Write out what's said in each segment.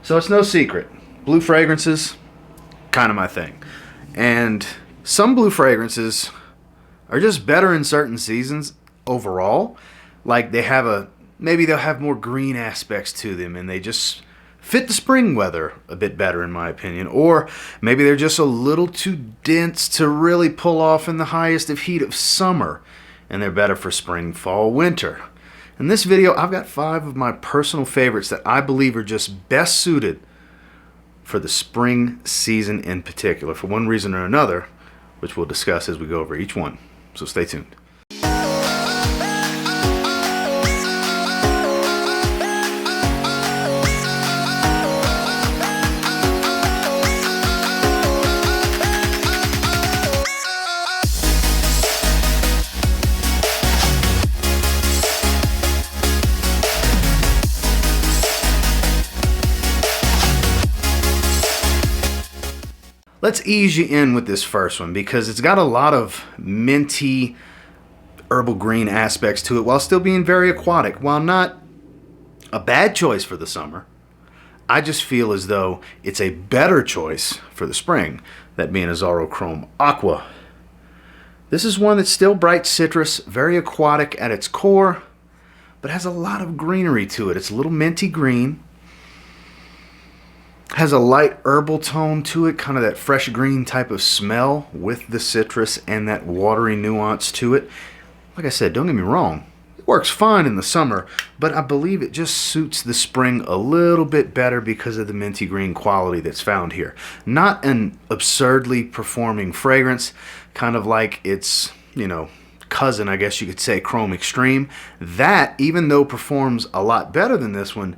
So it's no secret, blue fragrances, kind of my thing. And some blue fragrances are just better in certain seasons overall. Like maybe they'll have more green aspects to them and they just fit the spring weather a bit better in my opinion. Or maybe they're just a little too dense to really pull off in the highest of heat of summer. And they're better for spring, fall, winter. In this video, I've got 5 of my personal favorites that I believe are just best suited for the spring season in particular, for one reason or another, which we'll discuss as we go over each one. So stay tuned. Let's ease you in with this first one because it's got a lot of minty herbal green aspects to it while still being very aquatic. While not a bad choice for the summer, I just feel as though it's a better choice for the spring, that being Azzaro Chrome Aqua. This is one that's still bright citrus, very aquatic at its core, but has a lot of greenery to it. It's a little minty green. Has a light herbal tone to it, kind of that fresh green type of smell with the citrus and that watery nuance to it. Like I said, don't get me wrong, it works fine in the summer, but I believe it just suits the spring a little bit better because of the minty green quality that's found here. Not an absurdly performing fragrance, kind of like its, cousin, I guess you could say, Chrome Extreme. That, even though performs a lot better than this one,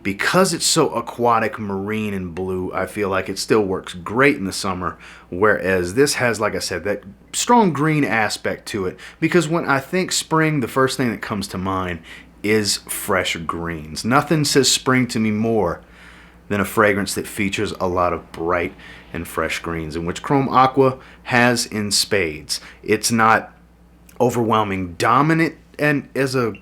because it's so aquatic, marine, and blue, I feel like it still works great in the summer, whereas this has, like I said, that strong green aspect to it. Because when I think spring, the first thing that comes to mind is fresh greens. Nothing says spring to me more than a fragrance that features a lot of bright and fresh greens, in which Chrome Aqua has in spades. It's not overwhelming dominant and as a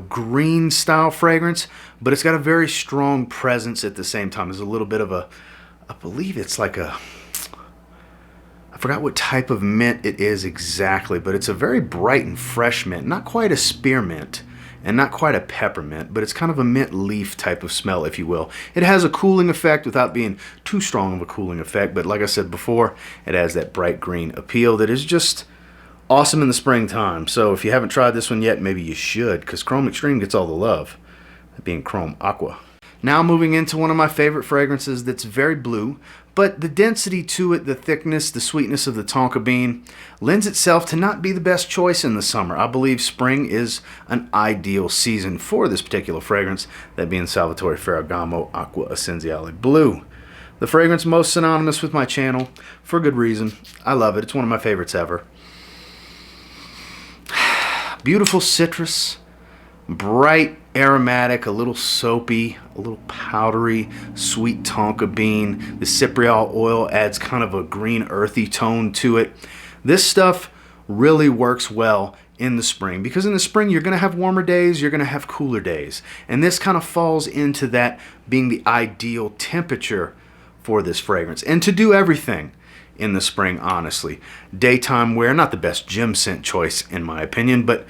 green style fragrance, but it's got a very strong presence at the same time. There's a little bit of I believe it's like I forgot what type of mint it is exactly, but it's a very bright and fresh mint, not quite a spearmint and not quite a peppermint, but it's kind of a mint leaf type of smell, if you will. It has a cooling effect without being too strong of a cooling effect, but like I said before, it has that bright green appeal that is just awesome in the springtime. So if you haven't tried this one yet, maybe you should, because Chrome Extreme gets all the love, that being Chrome Aqua. Now moving into one of my favorite fragrances that's very blue, but the density to it, the thickness, the sweetness of the tonka bean lends itself to not be the best choice in the summer. I believe spring is an ideal season for this particular fragrance, that being Salvatore Ferragamo Acqua Essenziale Blue. The fragrance most synonymous with my channel, for good reason. I love it. It's one of my favorites ever. Beautiful citrus, bright aromatic, a little soapy, a little powdery, sweet tonka bean. The cypriol oil adds kind of a green earthy tone to it. This stuff really works well in the spring because in the spring you're going to have warmer days, you're going to have cooler days. And this kind of falls into that being the ideal temperature for this fragrance. And to do everything in the spring, honestly. Daytime wear, not the best gym scent choice in my opinion, but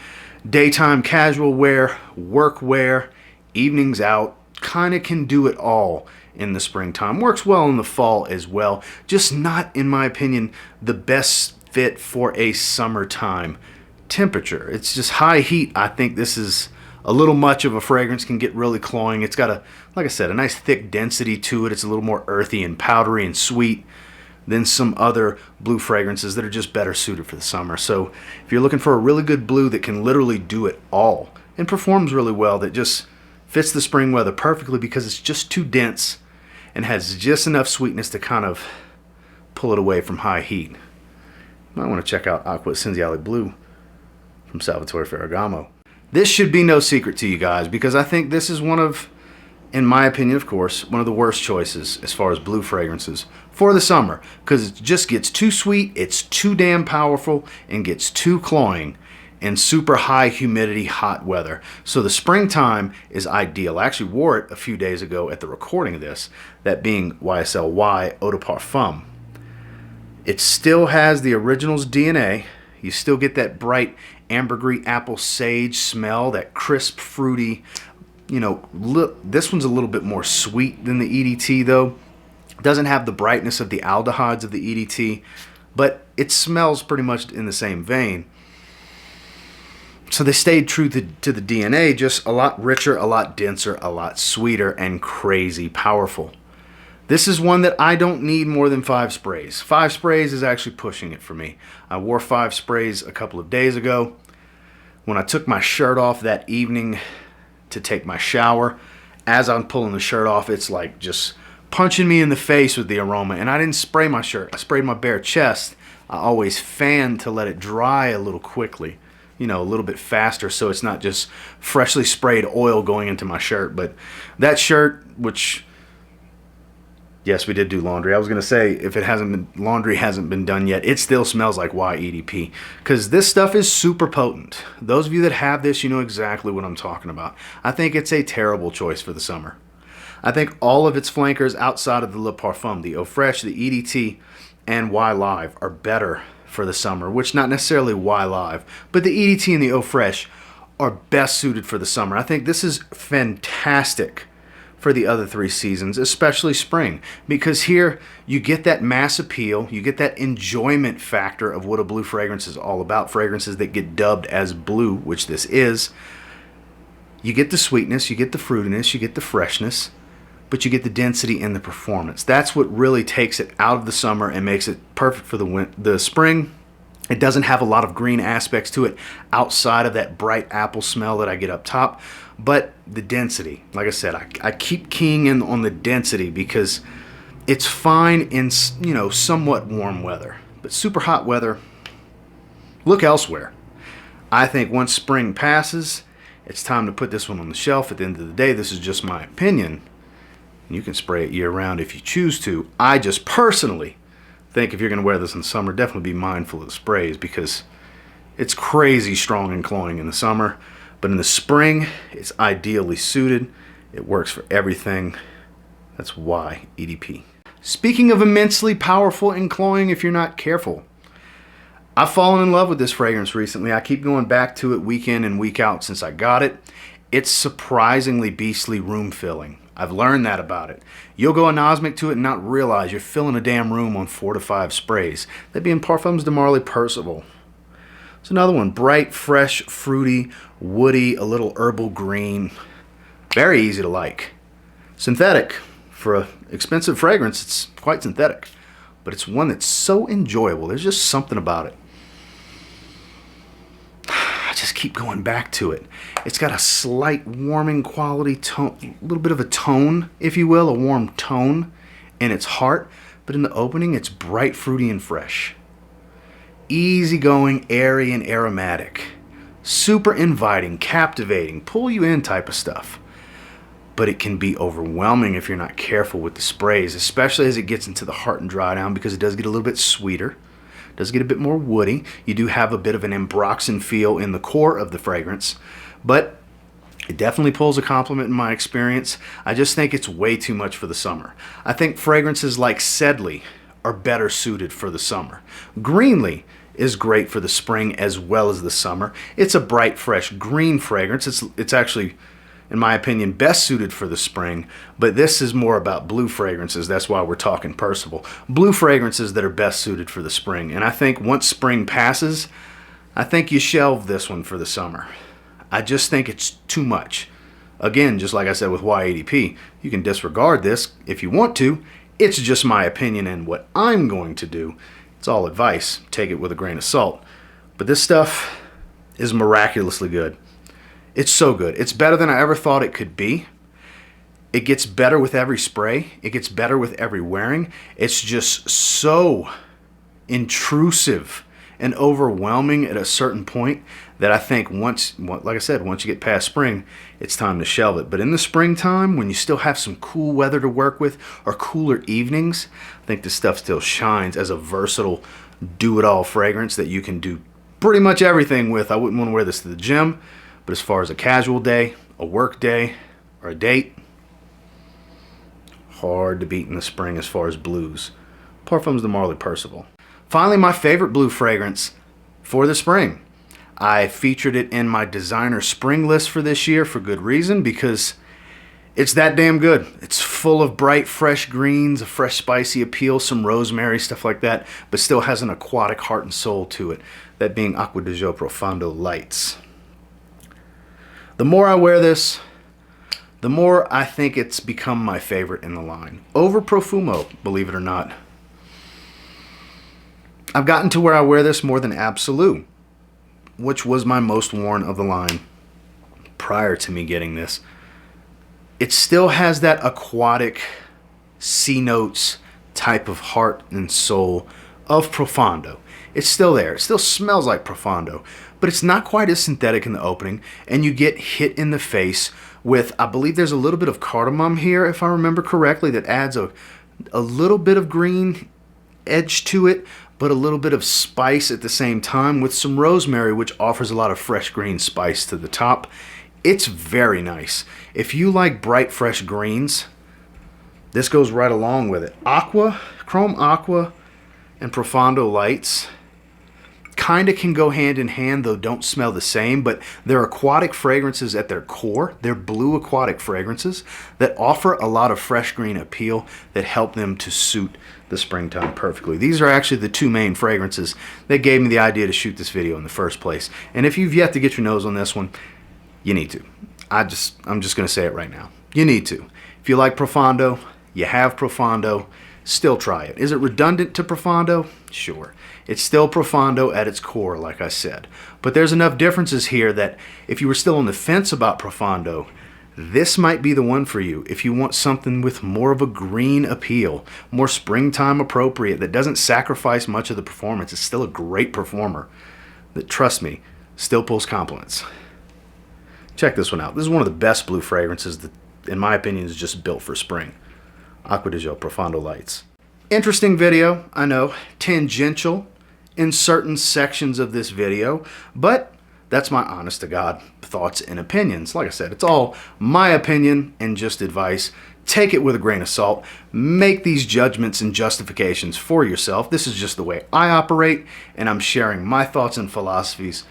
daytime casual wear, work wear, evenings out, kind of can do it all in the springtime. Works well in the fall as well, just not, in my opinion, the best fit for a summertime temperature. It's just high heat. I think this is a little much of a fragrance, can get really cloying. It's got like I said, a nice thick density to it. It's a little more earthy and powdery and sweet than some other blue fragrances that are just better suited for the summer. So if you're looking for a really good blue that can literally do it all and performs really well, that just fits the spring weather perfectly because it's just too dense and has just enough sweetness to kind of pull it away from high heat, you might want to check out Acqua Essenziale Blue from Salvatore Ferragamo. This should be no secret to you guys because I think this is one of, in my opinion, of course, one of the worst choices as far as blue fragrances for the summer because it just gets too sweet, it's too damn powerful, and gets too cloying in super high humidity, hot weather. So the springtime is ideal. I actually wore it a few days ago at the recording of this, that being YSL Eau de Parfum. It still has the original's DNA. You still get that bright ambergris apple sage smell, that crisp, fruity, you know, this one's a little bit more sweet than the EDT though. It doesn't have the brightness of the aldehydes of the EDT, but it smells pretty much in the same vein. So they stayed true to the DNA, just a lot richer, a lot denser, a lot sweeter, and crazy powerful. This is one that I don't need more than 5 sprays. 5 sprays is actually pushing it for me. I wore 5 sprays a couple of days ago. When I took my shirt off that evening to take my shower, as I'm pulling the shirt off, it's like just punching me in the face with the aroma. And I didn't spray my shirt. I sprayed my bare chest. I always fan to let it dry a little quickly, you know, a little bit faster, so it's not just freshly sprayed oil going into my shirt. But that shirt, which, yes, we did do laundry. I was going to say, if laundry hasn't been done yet, it still smells like YEDP, because this stuff is super potent. Those of you that have this, you know exactly what I'm talking about. I think it's a terrible choice for the summer. I think all of its flankers outside of the Le Parfum, the Eau Fraiche, the EDT, and Y Live are better for the summer, which not necessarily Y Live, but the EDT and the Eau Fraiche are best suited for the summer. I think this is fantastic for the other 3 seasons, especially spring, because here you get that mass appeal, you get that enjoyment factor of what a blue fragrance is all about, fragrances that get dubbed as blue, which this is. You get the sweetness, you get the fruitiness, you get the freshness, but you get the density and the performance. That's what really takes it out of the summer and makes it perfect for the spring. It doesn't have a lot of green aspects to it outside of that bright apple smell that I get up top, but the density, like I said, I keep keying in on the density because it's fine in, you know, somewhat warm weather, but super hot weather, look elsewhere. I think once spring passes, it's time to put this one on the shelf. At the end of the day, this is just my opinion. You can spray it year-round if you choose to. I just personally think if you're going to wear this in the summer, definitely be mindful of the sprays, because it's crazy strong and cloying in the summer. But in the spring, it's ideally suited. It works for everything. That's why EDP. Speaking of immensely powerful and cloying if you're not careful, I've fallen in love with this fragrance recently. I keep going back to it week in and week out since I got it. It's surprisingly beastly room filling. I've learned that about it. You'll go anosmic to it and not realize you're filling a damn room on 4 to 5 sprays. That being Parfums de Marly Percival. It's another one, bright, fresh, fruity, woody, a little herbal green. Very easy to like. Synthetic. For an expensive fragrance, it's quite synthetic. But it's one that's so enjoyable. There's just something about it. I just keep going back to it. It's got a slight warming quality tone, a little bit of a tone, if you will, a warm tone in its heart, but in the opening it's bright, fruity, and fresh. Easygoing, airy, and aromatic. Super inviting, captivating, pull you in type of stuff. But it can be overwhelming if you're not careful with the sprays, especially as it gets into the heart and dry down, because it does get a little bit sweeter. Does get a bit more woody. You do have a bit of an ambroxan feel in the core of the fragrance, but it definitely pulls a compliment in my experience. I just think it's way too much for the summer. I think fragrances like Sedley are better suited for the summer. Greenly is great for the spring as well as the summer. It's a bright, fresh green fragrance. It's actually, in my opinion, best suited for the spring, but this is more about blue fragrances. That's why we're talking Percival. Blue fragrances that are best suited for the spring. And I think once spring passes, I think you shelve this one for the summer. I just think it's too much. Again, just like I said with YADP, you can disregard this if you want to. It's just my opinion and what I'm going to do. It's all advice. Take it with a grain of salt. But this stuff is miraculously good. It's so good. It's better than I ever thought it could be. It gets better with every spray. It gets better with every wearing. It's just so intrusive and overwhelming at a certain point that I think once, like I said, once you get past spring, it's time to shelve it. But in the springtime, when you still have some cool weather to work with or cooler evenings, I think this stuff still shines as a versatile do-it-all fragrance that you can do pretty much everything with. I wouldn't want to wear this to the gym, but as far as a casual day, a work day, or a date, hard to beat in the spring as far as blues. Parfum's the Marley Percival. Finally, my favorite blue fragrance for the spring. I featured it in my designer spring list for this year for good reason, because it's that damn good. It's full of bright, fresh greens, a fresh, spicy appeal, some rosemary, stuff like that, but still has an aquatic heart and soul to it, that being Acqua di Gio Profondo Lights. The more I wear this, the more I think it's become my favorite in the line. Over Profumo, believe it or not. I've gotten to where I wear this more than Absolute, which was my most worn of the line prior to me getting this. It still has that aquatic sea notes type of heart and soul of Profondo. It's still there. It still smells like Profondo, but it's not quite as synthetic in the opening, and you get hit in the face with, I believe there's a little bit of cardamom here, if I remember correctly, that adds a little bit of green edge to it, but a little bit of spice at the same time, with some rosemary, which offers a lot of fresh green spice to the top. It's very nice. If you like bright, fresh greens, this goes right along with it. Aqua, Chrome Aqua, and Profondo Lights kind of can go hand in hand, though don't smell the same, but they're aquatic fragrances at their core. They're blue aquatic fragrances that offer a lot of fresh green appeal that help them to suit the springtime perfectly. These are actually the two main fragrances that gave me the idea to shoot this video in the first place. And if you've yet to get your nose on this one, you need to. I'm just going to say it right now. You need to. If you like Profondo, you have Profondo, still try it. Is it redundant to Profondo? Sure. It's still Profondo at its core, like I said. But there's enough differences here that if you were still on the fence about Profondo, this might be the one for you if you want something with more of a green appeal, more springtime appropriate, that doesn't sacrifice much of the performance. It's still a great performer that, trust me, still pulls compliments. Check this one out. This is one of the best blue fragrances that, in my opinion, is just built for spring. Acqua di Gio Profondo Lights. Interesting video, I know, tangential in certain sections of this video, but that's my honest to God thoughts and opinions. Like I said, it's all my opinion and just advice. Take it with a grain of salt. Make these judgments and justifications for yourself. This is just the way I operate, and I'm sharing my thoughts and philosophies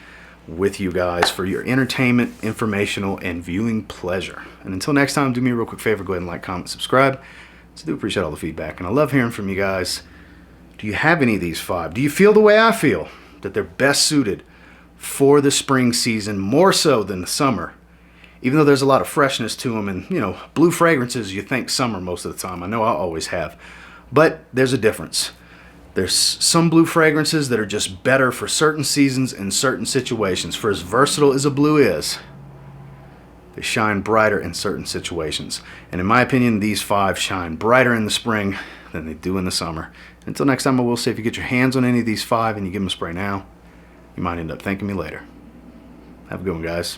with you guys for your entertainment, informational, and viewing pleasure. And until next time, do me a real quick favor, go ahead and like, comment, subscribe. So I do appreciate all the feedback, and I love hearing from you guys. Do you have any of these 5? Do you feel the way I feel, that they're best suited for the spring season, more so than the summer? Even though there's a lot of freshness to them, and, you know, blue fragrances, you think summer most of the time. I know I always have. But there's a difference. There's some blue fragrances that are just better for certain seasons and certain situations. For as versatile as a blue is, they shine brighter in certain situations. And in my opinion, these 5 shine brighter in the spring than they do in the summer. Until next time, I will say, if you get your hands on any of these 5 and you give them a spray now, you might end up thanking me later. Have a good one, guys.